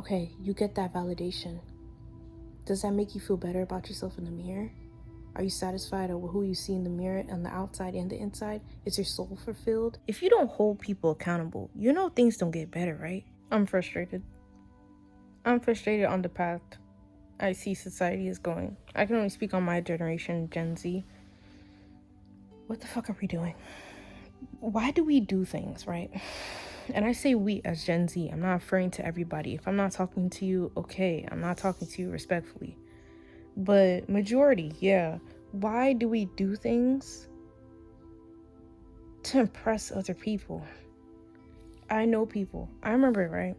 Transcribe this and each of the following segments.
Okay, you get that validation. Does that make you feel better about yourself in the mirror? Are you satisfied with who you see in the mirror on the outside and the inside? Is your soul fulfilled? If you don't hold people accountable, you know things don't get better, right? I'm frustrated. I'm frustrated on the path I see society is going. I can only speak on my generation, Gen Z. What the fuck are we doing? Why do we do things, right? And I say we as Gen Z. I'm not referring to everybody. If I'm not talking to you, okay, I'm not talking to you respectfully. But majority, yeah. Why do we do things? To impress other people. I know people. I remember, right?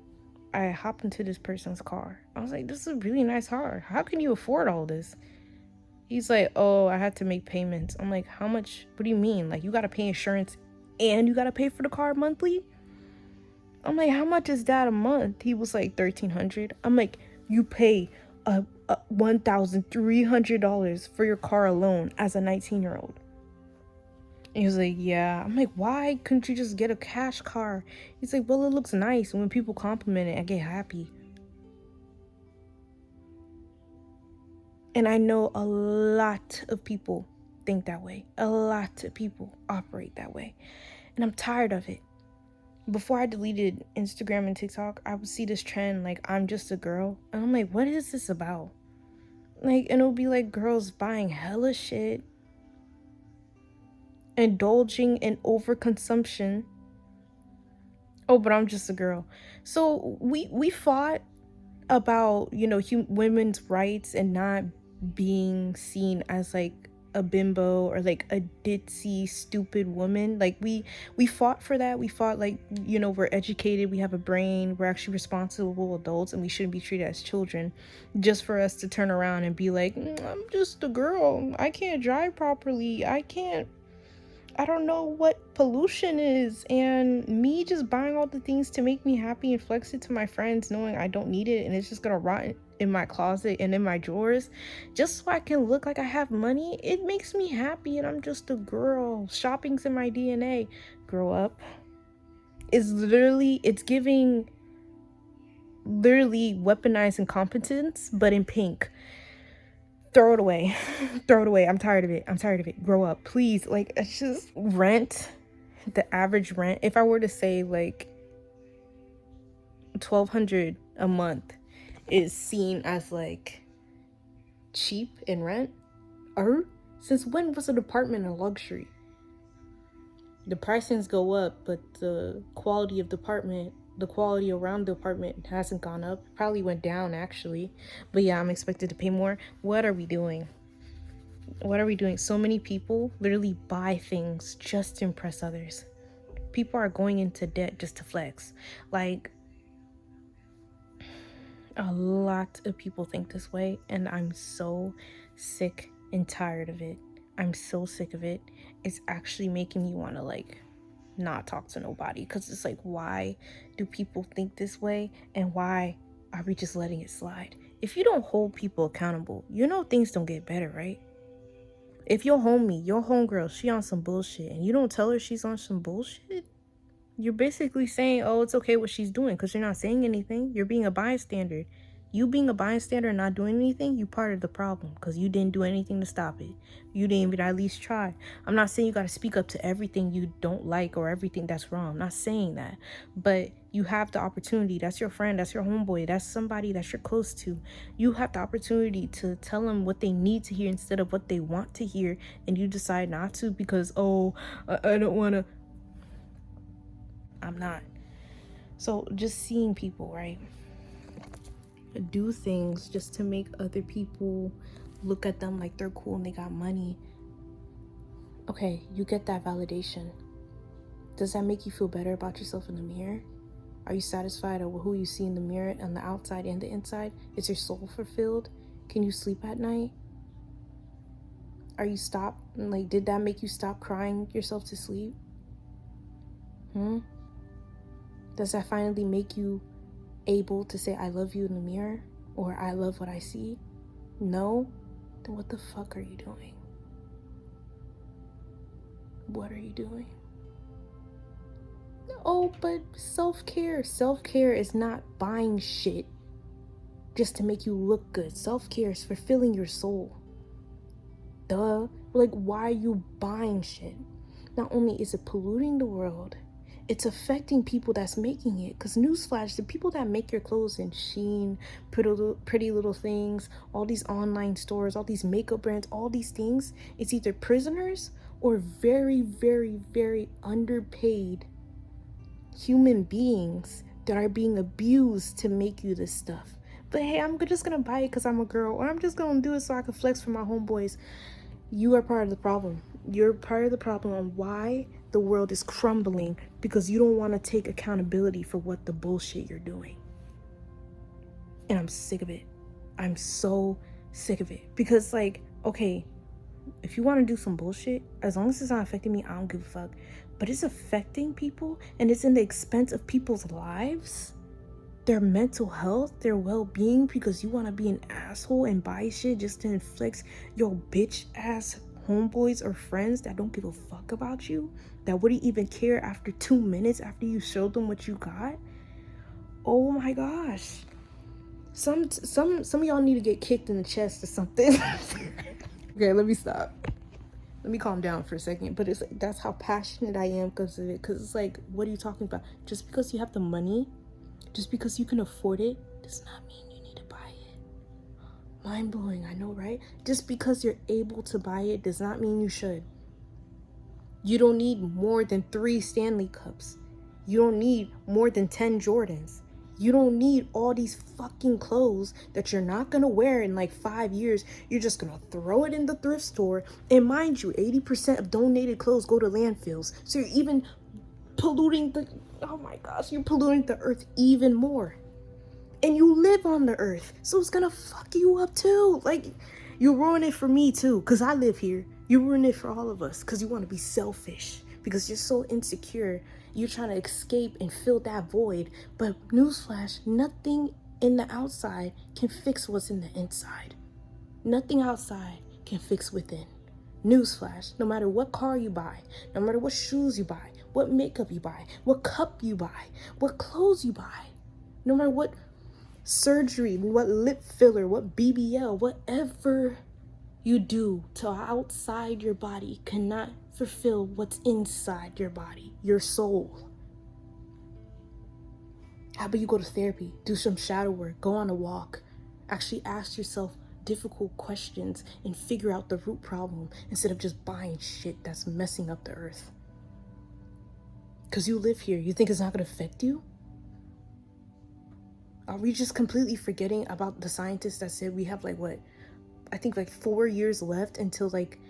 I hopped into this person's car. I was like, this is a really nice car. How can you afford all this? He's like, oh, I had to make payments. I'm like, how much? What do you mean? Like, you got to pay insurance and you got to pay for the car monthly? I'm like, how much is that a month? He was like, $1,300. I'm like, you pay $1,300 for your car alone as a 19-year-old. And he was like, yeah. I'm like, why couldn't you just get a cash car? He's like, well, it looks nice. And when people compliment it, I get happy. And I know a lot of people think that way. A lot of people operate that way. And I'm tired of it. Before I deleted Instagram and TikTok, I would see this trend, like, I'm just a girl. And I'm like, what is this about? Like, and it'll be like girls buying hella shit, indulging in overconsumption. Oh, but I'm just a girl. So we fought about, you know, women's rights and not being seen as like a bimbo or like a ditzy stupid woman. Like we fought for that. We fought, like, you know, we're educated, we have a brain, we're actually responsible adults, and we shouldn't be treated as children. Just for us to turn around and be like, I'm just a girl, I can't drive properly, I don't know what pollution is, and me just buying all the things to make me happy and flex it to my friends knowing I don't need it and it's just gonna rot in my closet and in my drawers just so I can look like I have money, it makes me happy. And I'm just a girl. Shopping's in my DNA. Grow up. It's giving literally weaponized incompetence, but in pink. Throw it away. Throw it away. I'm tired of it. Grow up, please. Like, it's just rent. The average rent, if I were to say like $1,200 a month is seen as like cheap in rent, or since when was an apartment a luxury? The pricings go up, but the quality of the apartment, the quality around the apartment hasn't gone up. Probably went down actually. But yeah, I'm expected to pay more. What are we doing? So many people literally buy things just to impress others. People are going into debt just to flex. Like, a lot of people think this way, and I'm so sick and tired of it. I'm so sick of it. It's actually making me want to like not talk to nobody, because it's like, why do people think this way, and why are we just letting it slide? If you don't hold people accountable, you know things don't get better, right? If your homegirl, she on some bullshit, and you don't tell her she's on some bullshit, you're basically saying, oh, it's okay what she's doing, because you're not saying anything. You're being a bystander. You being a bystander and not doing anything, you part of the problem, because you didn't do anything to stop it. You didn't even at least try. I'm not saying you got to speak up to everything you don't like or everything that's wrong. I'm not saying that. But you have the opportunity. That's your friend. That's your homeboy. That's somebody that you're close to. You have the opportunity to tell them what they need to hear instead of what they want to hear. And you decide not to because, oh, I don't want to. I'm not. So just seeing people, right, do things just to make other people look at them like they're cool and they got money. Okay, you get that validation. Does that make you feel better about yourself in the mirror? Are you satisfied with who you see in the mirror on the outside and the inside? Is your soul fulfilled? Can you sleep at night? Did that make you stop crying yourself to sleep? Does that finally make you able to say I love you in the mirror, or I love what I see? No? Then what the fuck are you doing? What are you doing? Oh, but self-care is not buying shit just to make you look good. Self-care is fulfilling your soul. Duh. Like, why are you buying shit? Not only is it polluting the world, it's affecting people that's making it. Because newsflash, the people that make your clothes in Shein, Pretty Little Things, all these online stores, all these makeup brands, all these things, it's either prisoners or very, very, very underpaid human beings that are being abused to make you this stuff. But hey, I'm just gonna buy it because I'm a girl, or I'm just gonna do it so I can flex for my homeboys. You are part of the problem. You're part of the problem on why the world is crumbling, because you don't want to take accountability for what the bullshit you're doing. And I'm sick of it. I'm so sick of it. Because, like, okay, if you want to do some bullshit, as long as it's not affecting me, I don't give a fuck. But it's affecting people, and it's in the expense of people's lives, their mental health, their well-being, because you want to be an asshole and buy shit just to inflict your bitch ass homeboys or friends that don't give a fuck about you, that wouldn't even care after 2 minutes after you showed them what you got. Oh my gosh. Some of y'all need to get kicked in the chest or something. Okay, let me stop. Let me calm down for a second. But it's like, that's how passionate I am because of it. Because it's like, what are you talking about? Just because you have the money, just because you can afford it, does not mean you need to buy it. Mind blowing, I know, right? Just because you're able to buy it does not mean you should. You don't need more than 3 Stanley Cups. You don't need more than 10 Jordans. You don't need all these fucking clothes that you're not gonna wear in like 5 years. You're just gonna throw it in the thrift store. And mind you, 80% of donated clothes go to landfills. So you're even polluting oh my gosh, you're polluting the earth even more. And you live on the earth, so it's gonna fuck you up too. Like, you ruin it for me too, because I live here. You ruin it for all of us, because you want to be selfish, because you're so insecure. You're trying to escape and fill that void. But newsflash, nothing in the outside can fix what's in the inside. Nothing outside can fix within. Newsflash, no matter what car you buy, no matter what shoes you buy, what makeup you buy, what cup you buy, what clothes you buy, no matter what surgery, what lip filler, what BBL, whatever you do to outside your body cannot fulfill what's inside your body, your soul. How about you go to therapy, do some shadow work, go on a walk, actually ask yourself difficult questions and figure out the root problem instead of just buying shit that's messing up the earth. Because you live here, you think it's not going to affect you? Are we just completely forgetting about the scientists that said we have like what? I think like 4 years left until like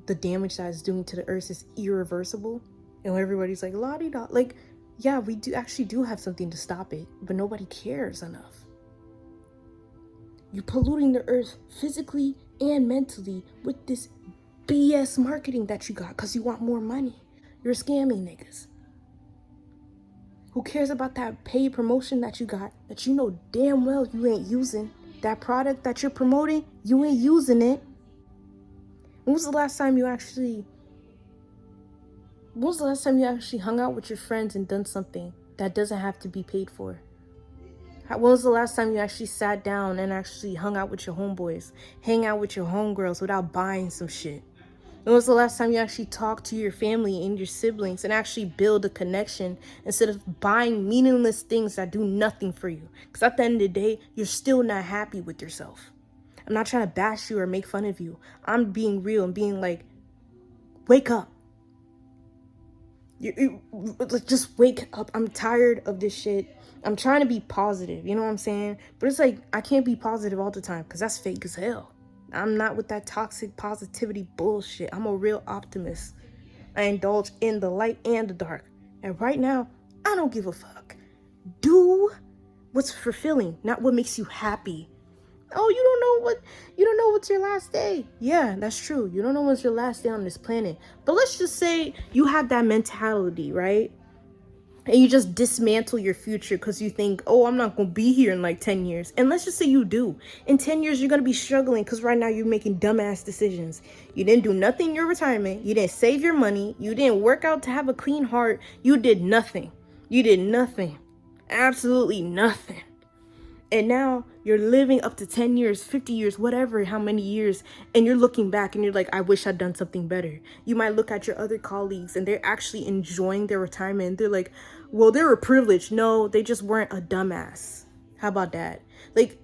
the damage that it's doing to the earth is irreversible. And everybody's like, la-di-da. Like, yeah, we do have something to stop it, but nobody cares enough. You're polluting the earth physically and mentally with this BS marketing that you got because you want more money. You're scamming niggas. Who cares about that paid promotion that you got that you know damn well you ain't using? That product that you're promoting, you ain't using it. When was the last time you actually hung out with your friends and done something that doesn't have to be paid for? When was the last time you actually sat down and actually hung out with your homeboys, hang out with your homegirls without buying some shit? When was the last time you actually talked to your family and your siblings and actually build a connection instead of buying meaningless things that do nothing for you? Because at the end of the day, you're still not happy with yourself. I'm not trying to bash you or make fun of you. I'm being real and being like, wake up. Just wake up. I'm tired of this shit. I'm trying to be positive, you know what I'm saying? But it's like, I can't be positive all the time because that's fake as hell. I'm not with that toxic positivity bullshit. I'm a real optimist. I indulge in the light and the dark. And right now, I don't give a fuck. Do what's fulfilling, not what makes you happy. Oh, you don't know what's your last day. Yeah, that's true. You don't know what's your last day on this planet. But let's just say you have that mentality, right? And you just dismantle your future because you think, oh, I'm not going to be here in like 10 years. And let's just say you do. In 10 years, you're going to be struggling because right now you're making dumbass decisions. You didn't do nothing in your retirement. You didn't save your money. You didn't work out to have a clean heart. You did nothing. You did nothing. Absolutely nothing. And now you're living up to 10 years, 50 years, whatever, how many years. And you're looking back and you're like, I wish I'd done something better. You might look at your other colleagues and they're actually enjoying their retirement. They're like, well, they were privileged. No, they just weren't a dumbass. How about that? Like,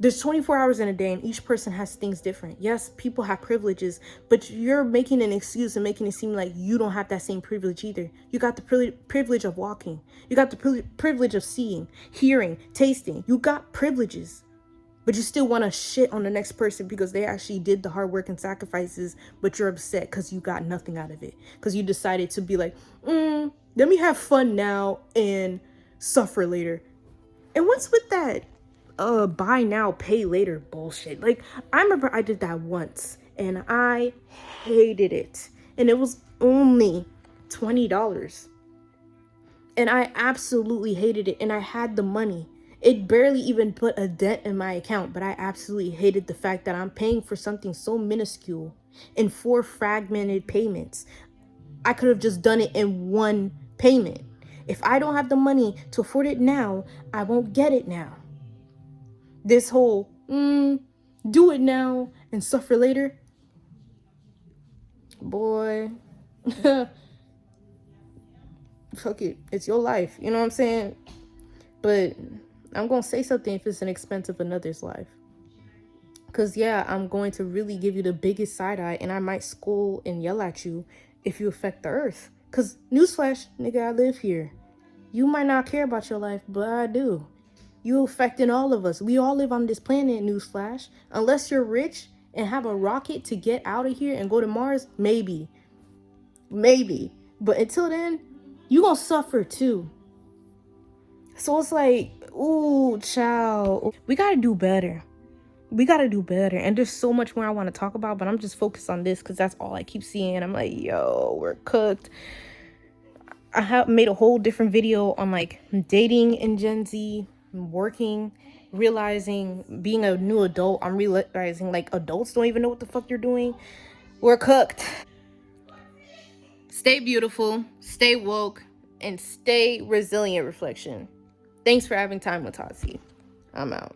there's 24 hours in a day and each person has things different. Yes, people have privileges, but you're making an excuse and making it seem like you don't have that same privilege either. You got the privilege of walking. You got the privilege of seeing, hearing, tasting. You got privileges, but you still want to shit on the next person because they actually did the hard work and sacrifices, but you're upset because you got nothing out of it. Because you decided to be like, let me have fun now and suffer later. And what's with that buy now pay later bullshit? Like, I remember I did that once and I hated it, and it was only $20 and I absolutely hated it, and I had the money. It barely even put a dent in my account, but I absolutely hated the fact that I'm paying for something so minuscule in 4 fragmented payments. I could have just done it in one payment. If I don't have the money to afford it now, I won't get it now. This whole do it now and suffer later, boy. Fuck it, it's your life, you know what I'm saying? But I'm gonna say something if it's an expense of another's life, because yeah, I'm going to really give you the biggest side eye, and I might scold and yell at you if you affect the earth. Because newsflash, nigga, I live here. You might not care about your life, but I do. You affecting all of us. We all live on this planet, newsflash. Unless you're rich and have a rocket to get out of here and go to Mars, maybe. But until then, you gonna suffer too. So it's like, ooh, child. We gotta do better. And there's so much more I want to talk about, but I'm just focused on this because that's all I keep seeing. I'm like, yo, we're cooked. I have made a whole different video on like dating in Gen Z, working, realizing being a new adult. I'm realizing like adults don't even know what the fuck you're doing. We're cooked. Stay beautiful, stay woke, and stay resilient, reflection. Thanks for having time with Tati. I'm out.